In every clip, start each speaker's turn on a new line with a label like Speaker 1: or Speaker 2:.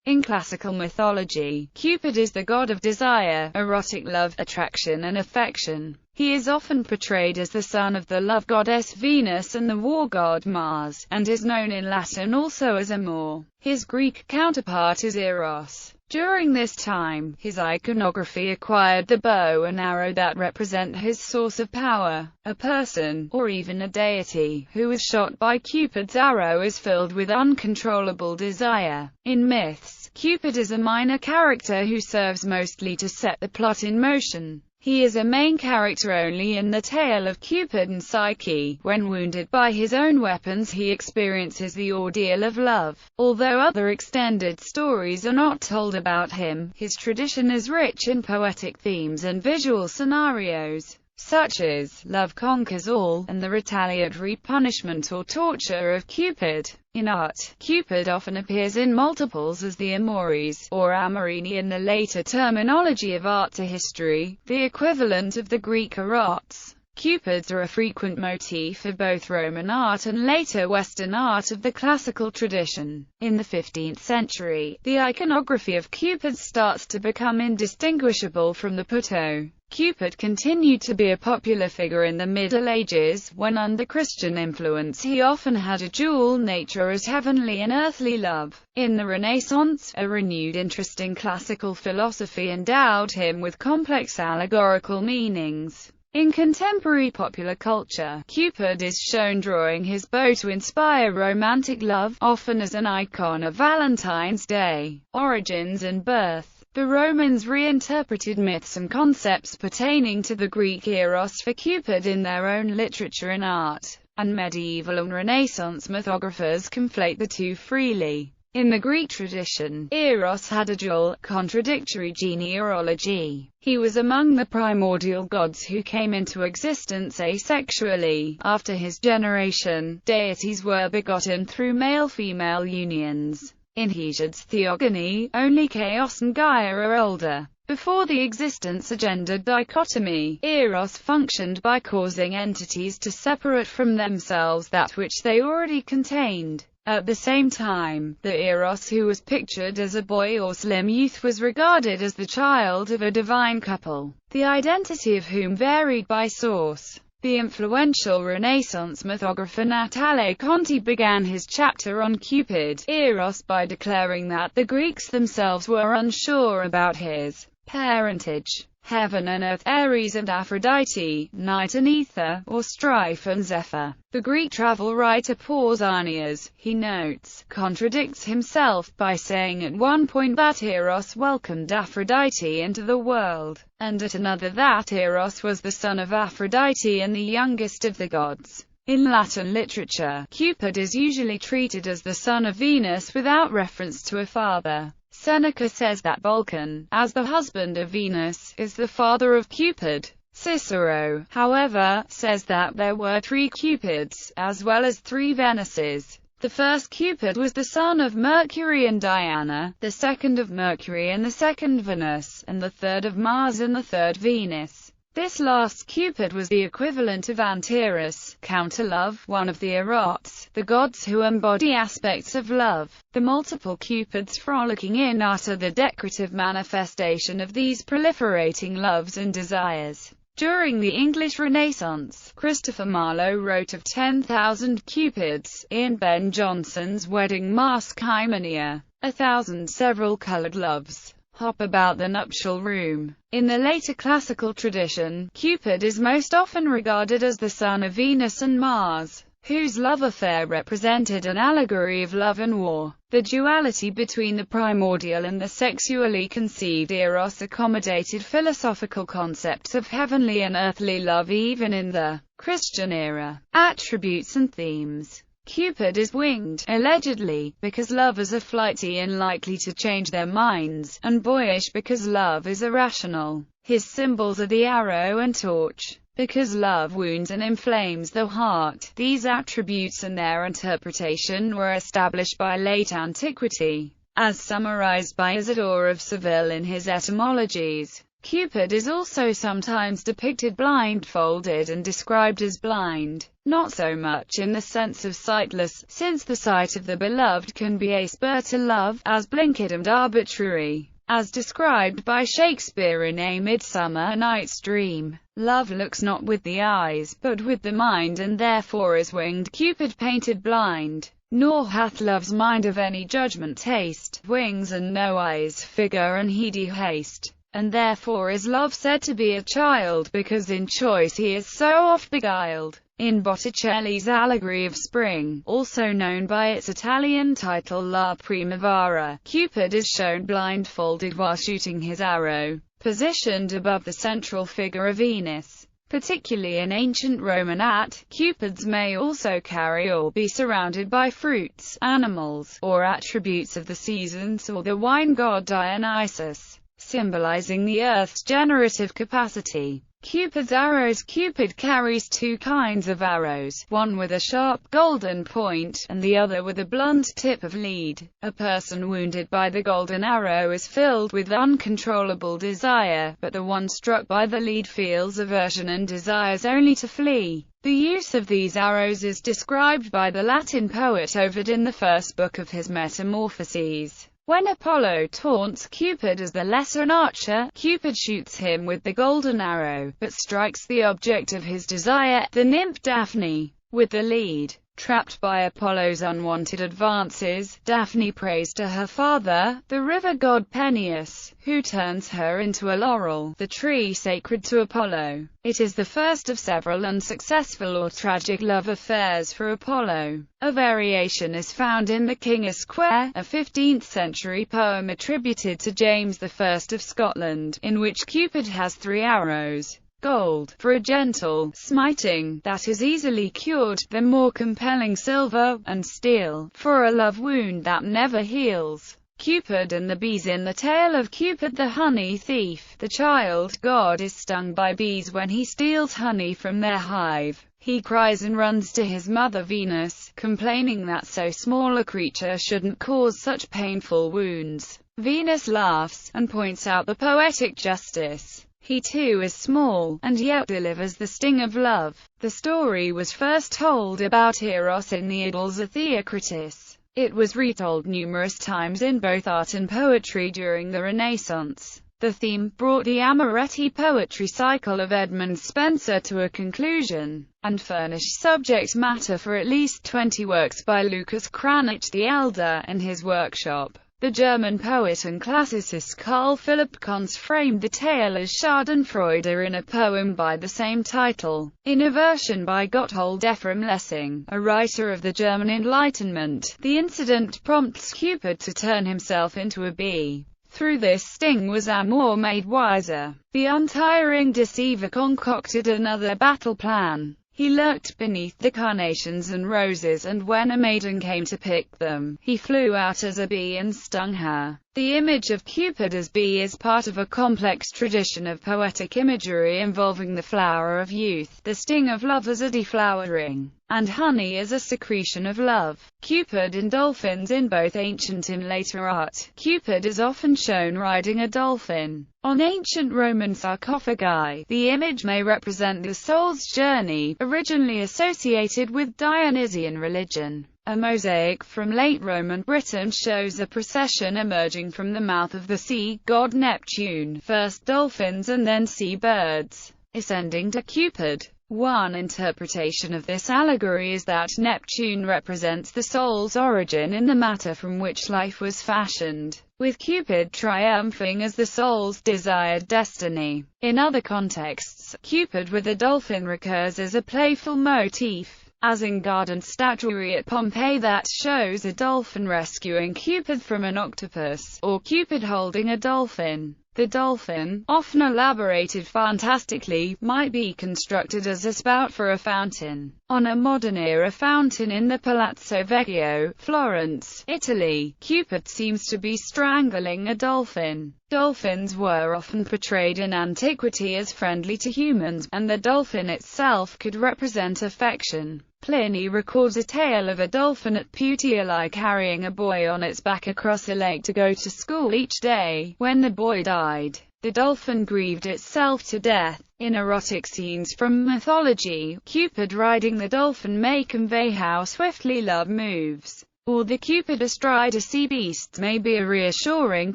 Speaker 1: In classical mythology, Cupid is the god of desire, erotic love, attraction and affection. He is often portrayed as the son of the love goddess Venus and the war god Mars, and is known in Latin also as Amor. His Greek counterpart is Eros. During this time, his iconography acquired the bow and arrow that represent his source of power. A person, or even a deity, who is shot by Cupid's arrow is filled with uncontrollable desire. In myths, Cupid is a minor character who serves mostly to set the plot in motion. He is a main character only in the tale of Cupid and Psyche. When wounded by his own weapons, he experiences the ordeal of love. Although other extended stories are not told about him, his tradition is rich in poetic themes and visual scenarios, such as love conquers all, and the retaliatory punishment or torture of Cupid. In art, Cupid often appears in multiples as the Amores, or Amorini in the later terminology of art history, the equivalent of the Greek erots. Cupids are a frequent motif of both Roman art and later Western art of the classical tradition. In the 15th century, the iconography of Cupid starts to become indistinguishable from the Puto. Cupid continued to be a popular figure in the Middle Ages, when under Christian influence he often had a dual nature as heavenly and earthly love. In the Renaissance, a renewed interest in classical philosophy endowed him with complex allegorical meanings. In contemporary popular culture, Cupid is shown drawing his bow to inspire romantic love, often as an icon of Valentine's Day. Origins and birth. The Romans reinterpreted myths and concepts pertaining to the Greek Eros for Cupid in their own literature and art, and medieval and Renaissance mythographers conflate the two freely. In the Greek tradition, Eros had a dual, contradictory genealogy. He was among the primordial gods who came into existence asexually. After his generation, deities were begotten through male-female unions. In Hesiod's Theogony, only Chaos and Gaia are older. Before the existence of gender dichotomy, Eros functioned by causing entities to separate from themselves that which they already contained. At the same time, the Eros who was pictured as a boy or slim youth was regarded as the child of a divine couple, the identity of whom varied by source. The influential Renaissance mythographer Natale Conti began his chapter on Cupid, Eros by declaring that the Greeks themselves were unsure about his parentage. Heaven and earth, Ares and Aphrodite, night and ether, or strife and zephyr. The Greek travel writer Pausanias, he notes, contradicts himself by saying at one point that Eros welcomed Aphrodite into the world, and at another that Eros was the son of Aphrodite and the youngest of the gods. In Latin literature, Cupid is usually treated as the son of Venus without reference to a father. Seneca says that Vulcan, as the husband of Venus, is the father of Cupid. Cicero, however, says that there were 3 Cupids, as well as 3 Venuses. The first Cupid was the son of Mercury and Diana, the second of Mercury and the second Venus, and the third of Mars and the third Venus. This last Cupid was the equivalent of Antares, counter-love, one of the erots, the gods who embody aspects of love. The multiple Cupids frolicking in art are the decorative manifestation of these proliferating loves and desires. During the English Renaissance, Christopher Marlowe wrote of 10,000 Cupids, in Ben Jonson's Wedding Masque Hymenaea, 1,000 several-colored loves hop about the nuptial room. In the later classical tradition, Cupid is most often regarded as the son of Venus and Mars, whose love affair represented an allegory of love and war. The duality between the primordial and the sexually conceived Eros accommodated philosophical concepts of heavenly and earthly love even in the Christian era. Attributes and themes. Cupid is winged, allegedly, because lovers are flighty and likely to change their minds, and boyish because love is irrational. His symbols are the arrow and torch, because love wounds and inflames the heart. These attributes and their interpretation were established by late antiquity, as summarized by Isidore of Seville in his Etymologies. Cupid is also sometimes depicted blindfolded and described as blind, not so much in the sense of sightless, since the sight of the beloved can be a spur to love, as blinked and arbitrary. As described by Shakespeare in A Midsummer Night's Dream, love looks not with the eyes, but with the mind, and therefore is winged Cupid painted blind. Nor hath love's mind of any judgment taste, wings and no eyes, figure and heedy haste. And therefore is love said to be a child, because in choice he is so oft beguiled. In Botticelli's allegory of spring, also known by its Italian title La Primavera, Cupid is shown blindfolded while shooting his arrow, positioned above the central figure of Venus. Particularly in ancient Roman art, Cupids may also carry or be surrounded by fruits, animals, or attributes of the seasons or the wine god Dionysus, symbolizing the Earth's generative capacity. Cupid's arrows. Cupid carries two kinds of arrows, one with a sharp, golden point, and the other with a blunt tip of lead. A person wounded by the golden arrow is filled with uncontrollable desire, but the one struck by the lead feels aversion and desires only to flee. The use of these arrows is described by the Latin poet Ovid in the first book of his Metamorphoses. When Apollo taunts Cupid as the lesser archer, Cupid shoots him with the golden arrow, but strikes the object of his desire, the nymph Daphne, with the lead. Trapped by Apollo's unwanted advances, Daphne prays to her father, the river god Peneus, who turns her into a laurel, the tree sacred to Apollo. It is the first of several unsuccessful or tragic love affairs for Apollo. A variation is found in the King Esquire, a 15th-century poem attributed to James I of Scotland, in which Cupid has 3 arrows. Gold, for a gentle smiting that is easily cured, the more compelling silver, and steel, for a love wound that never heals. Cupid and the bees. In the tale of Cupid the honey thief, the child god is stung by bees when he steals honey from their hive. He cries and runs to his mother Venus, complaining that so small a creature shouldn't cause such painful wounds. Venus laughs, and points out the poetic justice. He too is small, and yet delivers the sting of love. The story was first told about Eros in the Idylls of Theocritus. It was retold numerous times in both art and poetry during the Renaissance. The theme brought the Amoretti poetry cycle of Edmund Spenser to a conclusion, and furnished subject matter for at least 20 works by Lucas Cranach the Elder and his workshop. The German poet and classicist Carl Philipp Kunz framed the tale as Schadenfreude in a poem by the same title. In a version by Gotthold Ephraim Lessing, a writer of the German Enlightenment, the incident prompts Cupid to turn himself into a bee. Through this sting was Amor made wiser. The untiring deceiver concocted another battle plan. He lurked beneath the carnations and roses, and when a maiden came to pick them, he flew out as a bee and stung her. The image of Cupid as bee is part of a complex tradition of poetic imagery involving the flower of youth, the sting of love as a deflowering, and honey as a secretion of love. Cupid and dolphins. In both ancient and later art, Cupid is often shown riding a dolphin. On ancient Roman sarcophagi, the image may represent the soul's journey, originally associated with Dionysian religion. A mosaic from late Roman Britain shows a procession emerging from the mouth of the sea god Neptune, first dolphins and then sea birds, ascending to Cupid. One interpretation of this allegory is that Neptune represents the soul's origin in the matter from which life was fashioned, with Cupid triumphing as the soul's desired destiny. In other contexts, Cupid with a dolphin recurs as a playful motif, as in garden statuary at Pompeii that shows a dolphin rescuing Cupid from an octopus, or Cupid holding a dolphin. The dolphin, often elaborated fantastically, might be constructed as a spout for a fountain. On a modern-era fountain in the Palazzo Vecchio, Florence, Italy, Cupid seems to be strangling a dolphin. Dolphins were often portrayed in antiquity as friendly to humans, and the dolphin itself could represent affection. Pliny records a tale of a dolphin at Puteoli carrying a boy on its back across a lake to go to school each day. When the boy died, The dolphin grieved itself to death. In erotic scenes from mythology, Cupid riding the dolphin may convey how swiftly love moves. Or the Cupid astride a sea beast may be a reassuring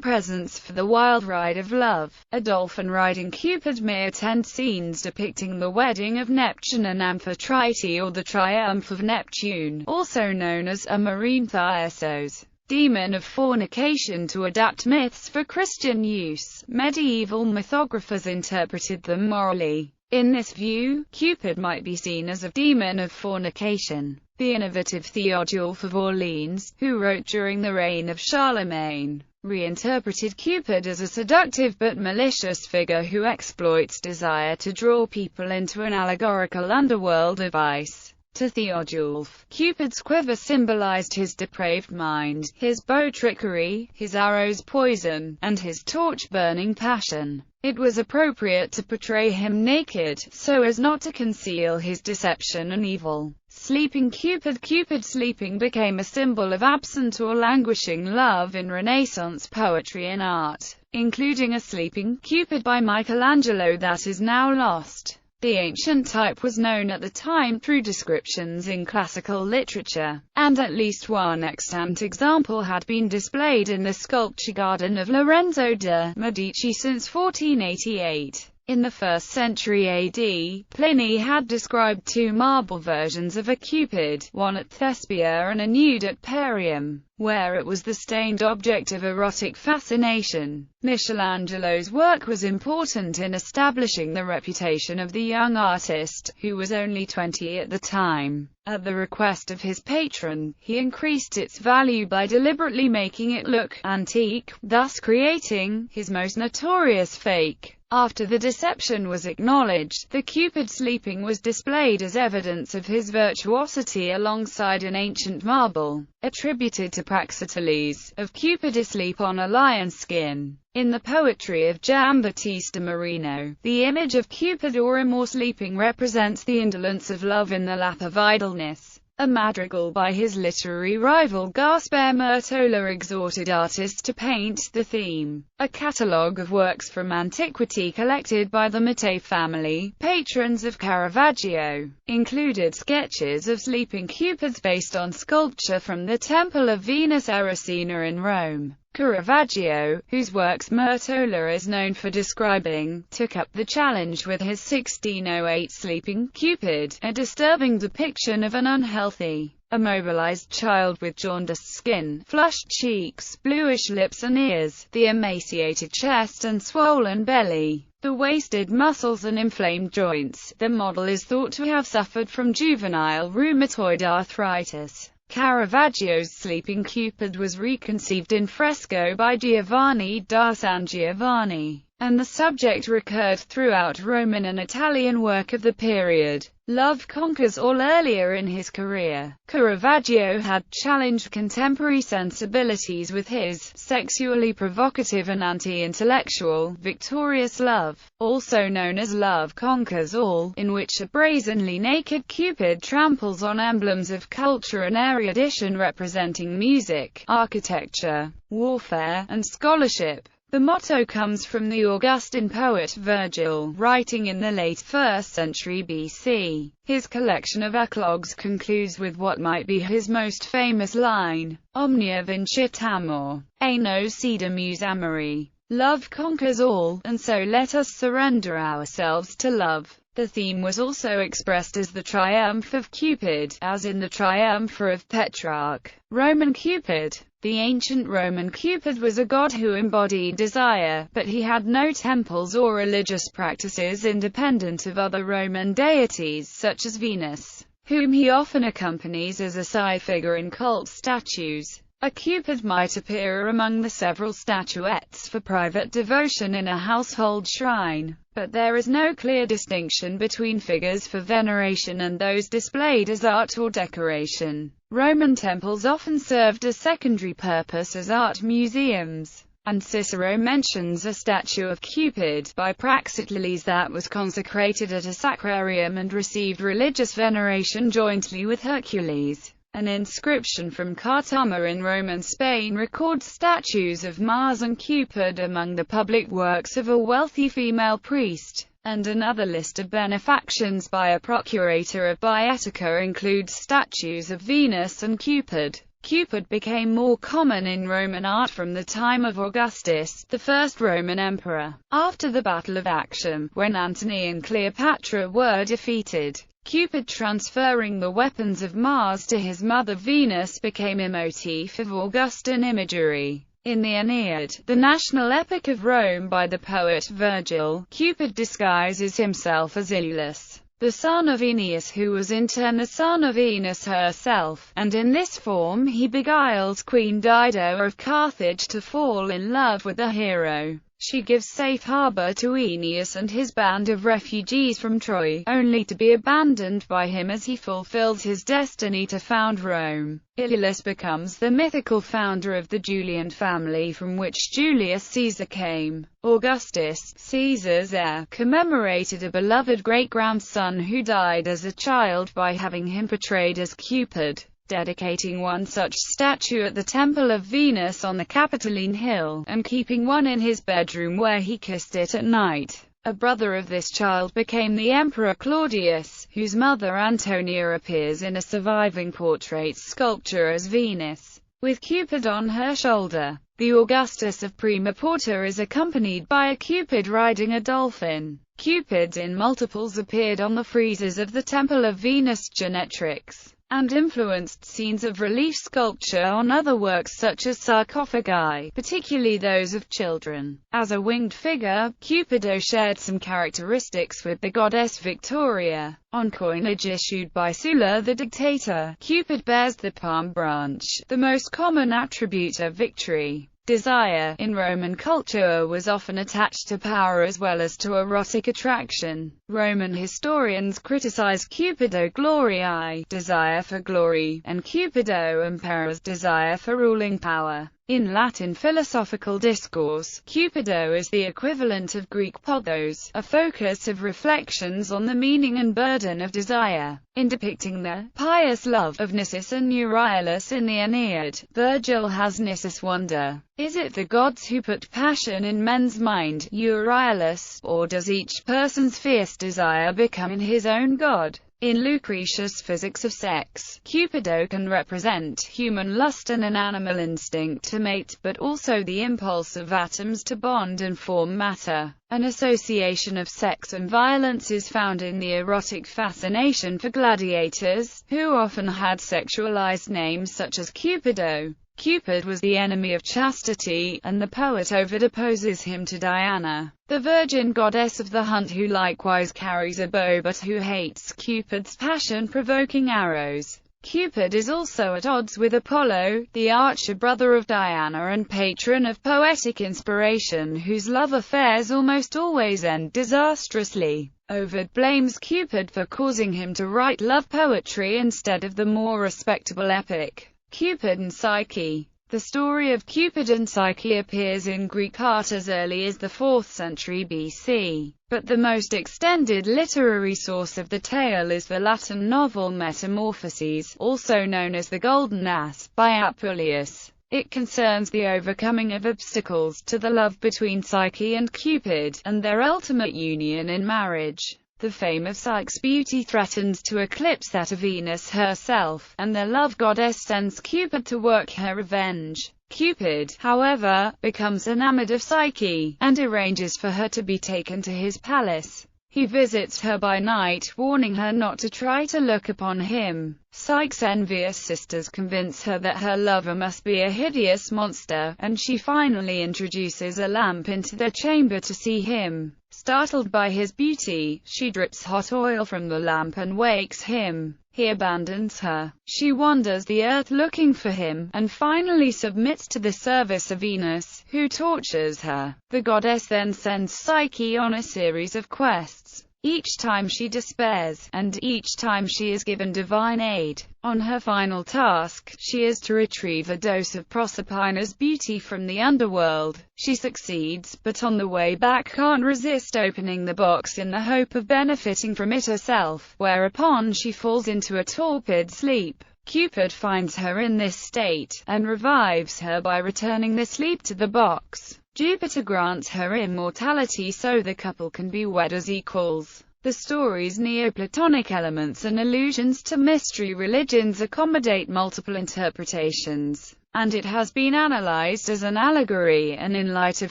Speaker 1: presence for the wild ride of love. A dolphin riding Cupid may attend scenes depicting the wedding of Neptune and Amphitrite or the triumph of Neptune, also known as a marine thyrsos, demon of fornication. To adapt myths for Christian use, medieval mythographers interpreted them morally. In this view, Cupid might be seen as a demon of fornication. The innovative Theodulf of Orleans, who wrote during the reign of Charlemagne, reinterpreted Cupid as a seductive but malicious figure who exploits desire to draw people into an allegorical underworld of vice. To Theodulf, Cupid's quiver symbolized his depraved mind, his bow trickery, his arrows poison, and his torch-burning passion. It was appropriate to portray him naked, so as not to conceal his deception and evil. Sleeping Cupid. Cupid sleeping became a symbol of absent or languishing love in Renaissance poetry and art, including a sleeping Cupid by Michelangelo that is now lost. The ancient type was known at the time through descriptions in classical literature, and at least one extant example had been displayed in the sculpture garden of Lorenzo de' Medici since 1488. In the 1st century AD, Pliny had described two marble versions of a Cupid, one at Thespia and a nude at Perium, where it was the stained object of erotic fascination. Michelangelo's work was important in establishing the reputation of the young artist, who was only 20 at the time. At the request of his patron, he increased its value by deliberately making it look antique, thus creating his most notorious fake. After the deception was acknowledged, the Cupid sleeping was displayed as evidence of his virtuosity alongside an ancient marble, attributed to Praxiteles, of Cupid asleep on a lion's skin. In the poetry of Giambattista Marino, the image of Cupid or Amor sleeping represents the indolence of love in the lap of idleness. A madrigal by his literary rival Gaspar Murtola exhorted artists to paint the theme. A catalogue of works from antiquity collected by the Mattei family, patrons of Caravaggio, included sketches of sleeping Cupids based on sculpture from the Temple of Venus Erycina in Rome. Caravaggio, whose works Murtola is known for describing, took up the challenge with his 1608 Sleeping Cupid, a disturbing depiction of an unhealthy, immobilized child with jaundiced skin, flushed cheeks, bluish lips and ears, the emaciated chest and swollen belly, the wasted muscles and inflamed joints. The model is thought to have suffered from juvenile rheumatoid arthritis. Caravaggio's Sleeping Cupid was reconceived in fresco by Giovanni da San Giovanni, and the subject recurred throughout Roman and Italian work of the period. Love conquers all. Earlier in his career, Caravaggio had challenged contemporary sensibilities with his sexually provocative and anti-intellectual Victorious Love, also known as Love Conquers All, in which a brazenly naked Cupid tramples on emblems of culture, and erudition representing music, architecture, warfare, and scholarship. The motto comes from the Augustan poet Virgil, writing in the late 1st century BC. His collection of eclogues concludes with what might be his most famous line, Omnia vincit amor, e nos cedamus amori. Love conquers all, and so let us surrender ourselves to love. The theme was also expressed as the triumph of Cupid, as in the triumph of Petrarch. Roman Cupid. The ancient Roman Cupid was a god who embodied desire, but he had no temples or religious practices independent of other Roman deities such as Venus, whom he often accompanies as a side figure in cult statues. A Cupid might appear among the several statuettes for private devotion in a household shrine, but there is no clear distinction between figures for veneration and those displayed as art or decoration. Roman temples often served a secondary purpose as art museums, and Cicero mentions a statue of Cupid by Praxiteles that was consecrated at a sacrarium and received religious veneration jointly with Hercules. An inscription from Cartama in Roman Spain records statues of Mars and Cupid among the public works of a wealthy female priest, and another list of benefactions by a procurator of Boeotia includes statues of Venus and Cupid. Cupid became more common in Roman art from the time of Augustus, the first Roman emperor. After the Battle of Actium, when Antony and Cleopatra were defeated, Cupid transferring the weapons of Mars to his mother Venus became a motif of Augustan imagery. In the Aeneid, the national epic of Rome by the poet Virgil, Cupid disguises himself as Iülus, the son of Aeneas, who was in turn the son of Venus herself, and in this form he beguiles Queen Dido of Carthage to fall in love with the hero. She gives safe harbor to Aeneas and his band of refugees from Troy, only to be abandoned by him as he fulfills his destiny to found Rome. Iülus becomes the mythical founder of the Julian family from which Julius Caesar came. Augustus, Caesar's heir, commemorated a beloved great-grandson who died as a child by having him portrayed as Cupid, dedicating one such statue at the Temple of Venus on the Capitoline Hill, and keeping one in his bedroom where he kissed it at night. A brother of this child became the Emperor Claudius, whose mother Antonia appears in a surviving portrait sculpture as Venus, with Cupid on her shoulder. The Augustus of Prima Porta is accompanied by a Cupid riding a dolphin. Cupids in multiples appeared on the friezes of the Temple of Venus Genetrix, and influenced scenes of relief sculpture on other works such as sarcophagi, particularly those of children. As a winged figure, Cupido shared some characteristics with the goddess Victoria. On coinage issued by Sulla the dictator, Cupid bears the palm branch, the most common attribute of victory. Desire, in Roman culture, was often attached to power as well as to erotic attraction. Roman historians criticize Cupido gloriae, desire for glory, and Cupido imperans, desire for ruling power. In Latin philosophical discourse, Cupido is the equivalent of Greek pothos, a focus of reflections on the meaning and burden of desire. In depicting the pious love of Nisus and Euryalus in the Aeneid, Virgil has Nisus wonder, is it the gods who put passion in men's mind, Euryalus, or does each person's fierce desire become in his own god? In Lucretius' Physics of Sex, Cupido can represent human lust and an animal instinct to mate, but also the impulse of atoms to bond and form matter. An association of sex and violence is found in the erotic fascination for gladiators, who often had sexualized names such as Cupido. Cupid was the enemy of chastity, and the poet Ovid opposes him to Diana, the virgin goddess of the hunt, who likewise carries a bow but who hates Cupid's passion-provoking arrows. Cupid is also at odds with Apollo, the archer brother of Diana and patron of poetic inspiration, whose love affairs almost always end disastrously. Ovid blames Cupid for causing him to write love poetry instead of the more respectable epic, Cupid and Psyche. The story of Cupid and Psyche appears in Greek art as early as the 4th century BC, but the most extended literary source of the tale is the Latin novel Metamorphoses, also known as the Golden Ass, by Apuleius. It concerns the overcoming of obstacles to the love between Psyche and Cupid, and their ultimate union in marriage. The fame of Psyche's beauty threatens to eclipse that of Venus herself, and the love goddess sends Cupid to work her revenge. Cupid, however, becomes enamored of Psyche, and arranges for her to be taken to his palace. He visits her by night, warning her not to try to look upon him. Psyche's envious sisters convince her that her lover must be a hideous monster, and she finally introduces a lamp into their chamber to see him. Startled by his beauty, she drips hot oil from the lamp and wakes him. He abandons her. She wanders the earth looking for him, and finally submits to the service of Venus, who tortures her. The goddess then sends Psyche on a series of quests. Each time she despairs, and each time she is given divine aid. On her final task, she is to retrieve a dose of Proserpina's beauty from the underworld. She succeeds, but on the way back can't resist opening the box in the hope of benefiting from it herself, whereupon she falls into a torpid sleep. Cupid finds her in this state, and revives her by returning the sleep to the box. Jupiter grants her immortality so the couple can be wed as equals. The story's Neoplatonic elements and allusions to mystery religions accommodate multiple interpretations, and it has been analyzed as an allegory and in light of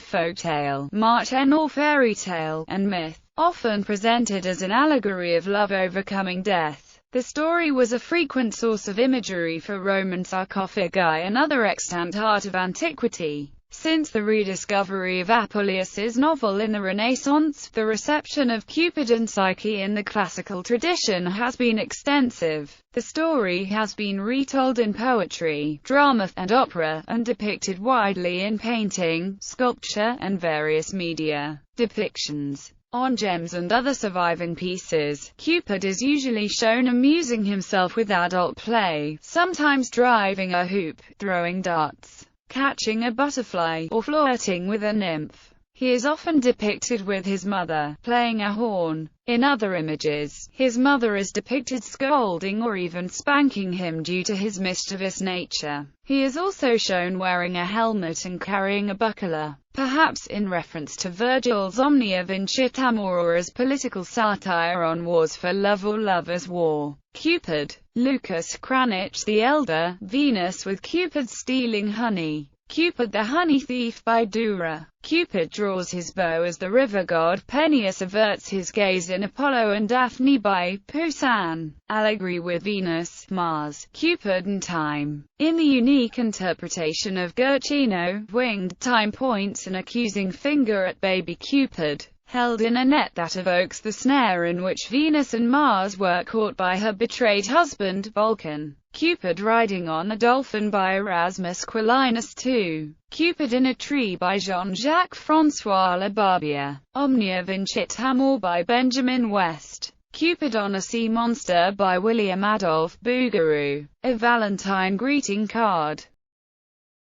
Speaker 1: folktale, marchen or fairy tale, and myth, often presented as an allegory of love overcoming death. The story was a frequent source of imagery for Roman sarcophagi and other extant art of antiquity. Since the rediscovery of Apuleius's novel in the Renaissance, the reception of Cupid and Psyche in the classical tradition has been extensive. The story has been retold in poetry, drama, and opera, and depicted widely in painting, sculpture, and various media depictions. On gems and other surviving pieces, Cupid is usually shown amusing himself with adult play, sometimes driving a hoop, throwing darts, catching a butterfly, or flirting with a nymph. He is often depicted with his mother, playing a horn. In other images, his mother is depicted scolding or even spanking him due to his mischievous nature. He is also shown wearing a helmet and carrying a buckler, perhaps in reference to Virgil's Omnia vincit Amor, or as political satire on wars for love or lovers' war. Cupid. Lucas Cranach the Elder, Venus with Cupid stealing honey. Cupid the honey thief by Dura. Cupid draws his bow as the river god Peneus averts his gaze in Apollo and Daphne by Poussin. Allegory with Venus, Mars, Cupid and time. In the unique interpretation of Guercino, winged time points an accusing finger at baby Cupid, held in a net that evokes the snare in which Venus and Mars were caught by her betrayed husband, Vulcan. Cupid riding on a dolphin by Erasmus Quilinus II. Cupid in a tree by Jean-Jacques François Le Barbier. Omnia vincit Amor by Benjamin West. Cupid on a Sea Monster by William Adolphe Bouguereau. A Valentine greeting card.